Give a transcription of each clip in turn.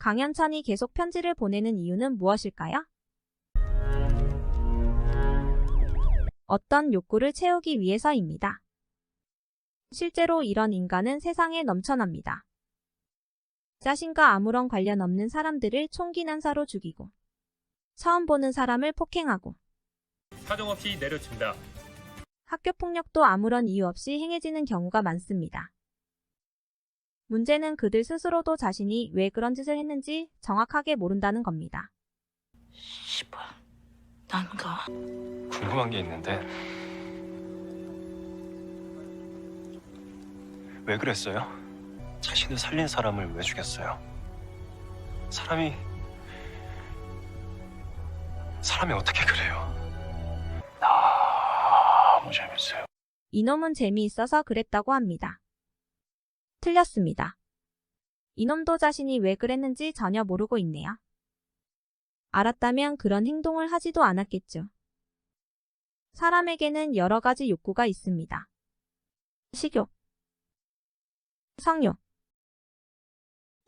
강현찬이 계속 편지를 보내는 이유는 무엇일까요? 어떤 욕구를 채우기 위해서입니다. 실제로 이런 인간은 세상에 넘쳐납니다. 자신과 아무런 관련 없는 사람들을 총기 난사로 죽이고 처음 보는 사람을 폭행하고 사정없이 내려친다. 학교 폭력도 아무런 이유 없이 행해지는 경우가 많습니다. 문제는 그들 스스로도 자신이 왜 그런 짓을 했는지 정확하게 모른다는 겁니다. 씨발, 난가. 궁금한 게 있는데 왜 그랬어요? 자신을 살린 사람을 왜 죽였어요? 사람이 어떻게 그래요? 너무 재밌어요. 이놈은 재미있어서 그랬다고 합니다. 틀렸습니다. 이놈도 자신이 왜 그랬는지 전혀 모르고 있네요. 알았다면 그런 행동을 하지도 않았겠죠. 사람에게는 여러 가지 욕구가 있습니다. 식욕, 성욕,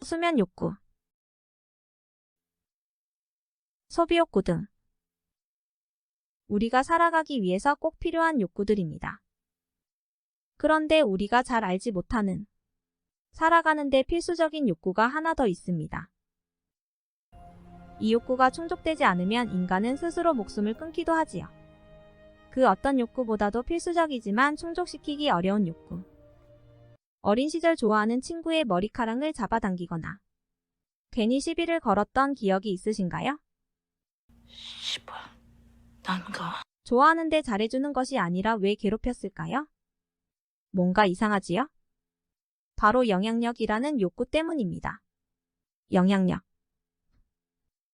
수면 욕구, 소비 욕구 등 우리가 살아가기 위해서 꼭 필요한 욕구들입니다. 그런데 우리가 잘 알지 못하는 살아가는데 필수적인 욕구가 하나 더 있습니다. 이 욕구가 충족되지 않으면 인간은 스스로 목숨을 끊기도 하지요. 그 어떤 욕구보다도 필수적이지만 충족시키기 어려운 욕구. 어린 시절 좋아하는 친구의 머리카락을 잡아당기거나 괜히 시비를 걸었던 기억이 있으신가요? 씨발, 난가. 좋아하는데 잘해주는 것이 아니라 왜 괴롭혔을까요? 뭔가 이상하지요? 바로 영향력이라는 욕구 때문입니다. 영향력.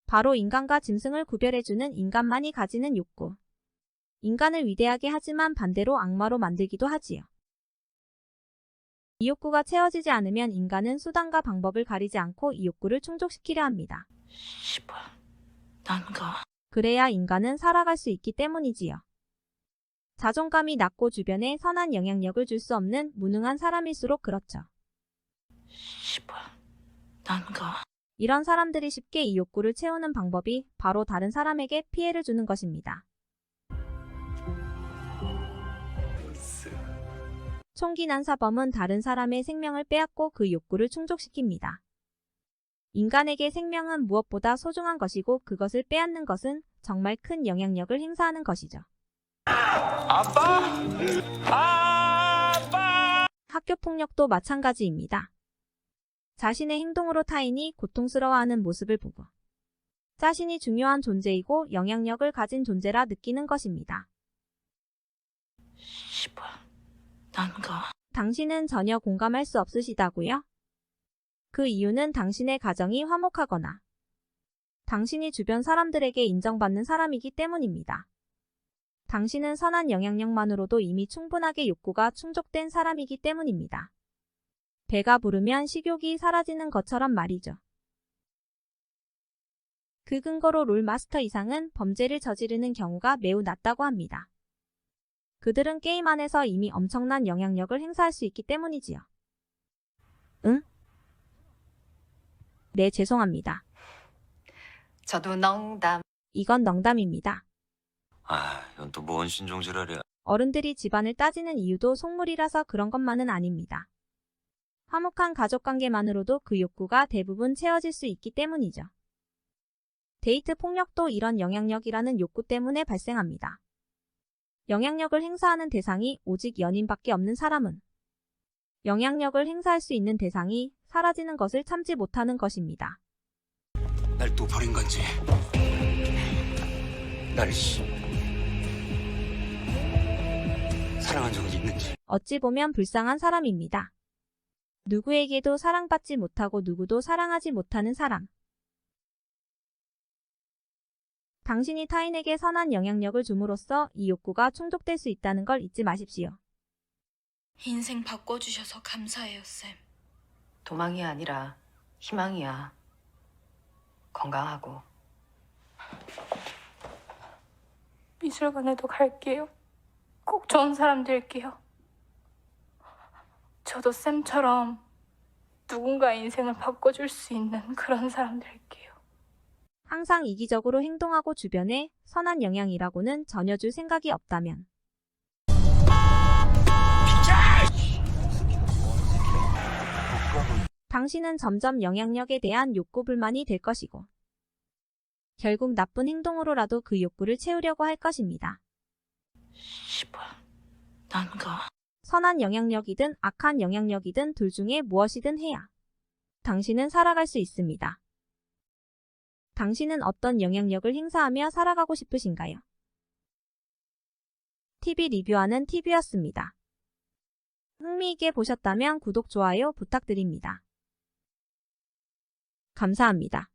바로 인간과 짐승을 구별해주는 인간만이 가지는 욕구. 인간을 위대하게 하지만 반대로 악마로 만들기도 하지요. 이 욕구가 채워지지 않으면 인간은 수단과 방법을 가리지 않고 이 욕구를 충족시키려 합니다. 씨발, 난가. 그래야 인간은 살아갈 수 있기 때문이지요. 자존감이 낮고 주변에 선한 영향력을 줄 수 없는 무능한 사람일수록 그렇죠. 씨발, 난가. 이런 사람들이 쉽게 이 욕구를 채우는 방법이 바로 다른 사람에게 피해를 주는 것입니다. 총기 난사범은 다른 사람의 생명을 빼앗고 그 욕구를 충족시킵니다. 인간에게 생명은 무엇보다 소중한 것이고 그것을 빼앗는 것은 정말 큰 영향력을 행사하는 것이죠. 아빠! 아빠! 학교 폭력도 마찬가지입니다. 자신의 행동으로 타인이 고통스러워하는 모습을 보고 자신이 중요한 존재이고 영향력을 가진 존재라 느끼는 것입니다. 씨발, 난가. 당신은 전혀 공감할 수 없으시다고요? 그 이유는 당신의 가정이 화목하거나 당신이 주변 사람들에게 인정받는 사람이기 때문입니다. 당신은 선한 영향력만으로도 이미 충분하게 욕구가 충족된 사람이기 때문입니다. 배가 부르면 식욕이 사라지는 것처럼 말이죠. 그 근거로 롤마스터 이상은 범죄를 저지르는 경우가 매우 낮다고 합니다. 그들은 게임 안에서 이미 엄청난 영향력을 행사할 수 있기 때문이지요. 응? 네, 죄송합니다. 저도 농담. 이건 농담입니다. 이건 또 뭔 신종지랄이야. 어른들이 집안을 따지는 이유도 속물이라서 그런 것만은 아닙니다. 화목한 가족관계만으로도 그 욕구가 대부분 채워질 수 있기 때문이죠. 데이트 폭력도 이런 영향력이라는 욕구 때문에 발생합니다. 영향력을 행사하는 대상이 오직 연인밖에 없는 사람은 영향력을 행사할 수 있는 대상이 사라지는 것을 참지 못하는 것입니다. 날 또 버린 건지. 날 사랑한 적이 있는지. 어찌 보면 불쌍한 사람입니다. 누구에게도 사랑받지 못하고 누구도 사랑하지 못하는 사람. 당신이 타인에게 선한 영향력을 줌으로써 이 욕구가 충족될 수 있다는 걸 잊지 마십시오. 인생 바꿔주셔서 감사해요, 쌤. 도망이 아니라 희망이야. 건강하고. 미술관에도 갈게요. 꼭 좋은 사람 될게요. 저도 쌤처럼 누군가의 인생을 바꿔줄 수 있는 그런 사람 될게요. 항상 이기적으로 행동하고 주변에 선한 영향이라고는 전혀 줄 생각이 없다면 당신은 점점 영향력에 대한 욕구 불만이 될 것이고 결국 나쁜 행동으로라도 그 욕구를 채우려고 할 것입니다. 시발, 난가? 선한 영향력이든 악한 영향력이든 둘 중에 무엇이든 해야 당신은 살아갈 수 있습니다. 당신은 어떤 영향력을 행사하며 살아가고 싶으신가요? TV 리뷰하는 TV였습니다. 흥미있게 보셨다면 구독, 좋아요 부탁드립니다. 감사합니다.